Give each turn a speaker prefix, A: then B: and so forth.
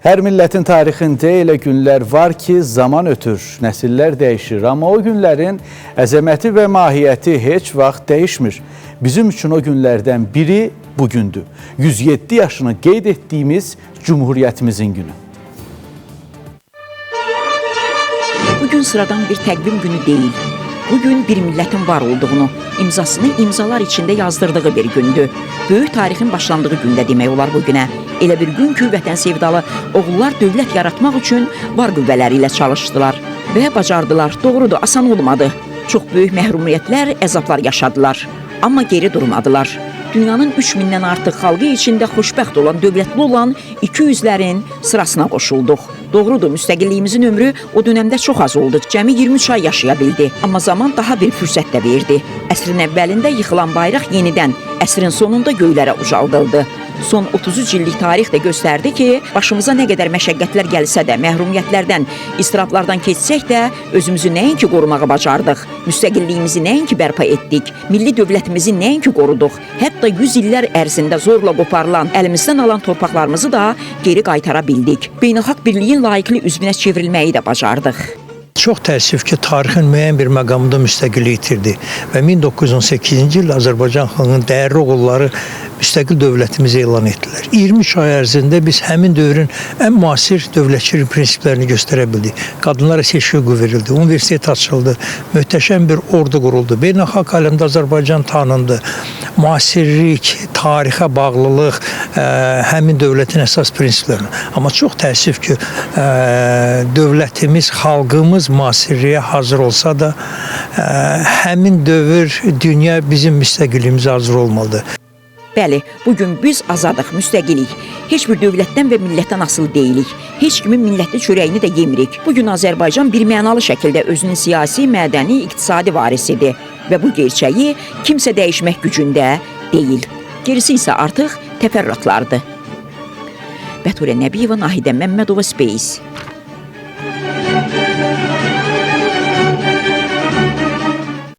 A: Hər millətin tarixində elə günlər var ki, zaman ötür, nəsillər dəyişir. Amma o günlərin əzəməti və mahiyyəti heç vaxt dəyişmir. Bizim üçün o günlərdən biri bugündür. 107 yaşını qeyd etdiyimiz Cumhuriyyətimizin günü.
B: Bugün sıradan bir təqvim günü deyil. Bugün bir millətin var olduğunu, imzasını imzalar içində yazdırdığı bir gündür. Böyük tarixin başlandığı gündə demək olar bugünə. Elə bir gün ki, vətən sevdalı oğullar dövlət yaratmaq üçün var qüvvələri ilə çalışdılar və bacardılar. Doğrudur, asan olmadı. Çox böyük məhrumiyyətlər, əzablar yaşadılar. Amma geri durmadılar. Dünyanın 3000-dən artıq xalqı içində xoşbəxt olan, dövlətli olan 200-lərin sırasına qoşulduq. Doğrudur, müstəqilliyimizin ömrü o dönəmdə çox az oldu. Cəmi 23 ay yaşaya bildi. Amma zaman daha bir fürsət də verdi. Əsrin əvvəlində yıxılan bayraq yenidən, əsrin sonunda göylərə ucaldıldı. Son 33 illik tarix də göstərdi ki, başımıza nə qədər məşəqqətlər gəlsə də, məhrumiyyətlərdən, istirablardan keçsək də özümüzü nəinki qorumağı bacardıq, müstəqilliyimizi nəinki bərpa etdik, milli dövlətimizi nəinki qoruduq, hətta 100 illər ərzində zorla qoparılan, əlimizdən alan torpaqlarımızı da geri qaytara bildik. Beynəlxalq birliyin layiqli üzvünə çevrilməyi də bacardıq.
C: Çox təəssüf ki, tarixin müəyyən bir məqamında müstəqillik itirdi və 1918-ci il Azərbaycan xalqının dəyərli oğulları müstəqil dövlətimizi elan etdilər. 23 ay ərzində biz həmin dövrün ən müasir dövlətçilik prinsiplərini göstərə bildik. Qadınlara seçki hüququ verildi, universitet açıldı, möhtəşəm bir ordu quruldu. Beynəlxalq aləmdə Azərbaycan tanındı. Müasirlik, tarixə bağlılıq həmin dövlətin əsas prinsiplərini. Amma çox təəssüf ki, dövlətimiz, xalqımız müasirliyə hazır olsa da həmin dövr dünya bizim müstəqilliyimizə hazır olmalıdır.
B: Bəli, bugün biz azadıq, müstəqilik. Heç bir dövlətdən və millətdən asılı deyilik. Heç kimin millətli çörəyini də yemirik. Bugün Azərbaycan bir mənalı şəkildə özünün siyasi, mədəni, iqtisadi varisidir. Və bu gerçəyi kimsə dəyişmək gücündə deyil. Gerisi isə artıq təfərrüatlardır. Bəturiyə Nəbiyeva, Nahidə Məmmədova, Space.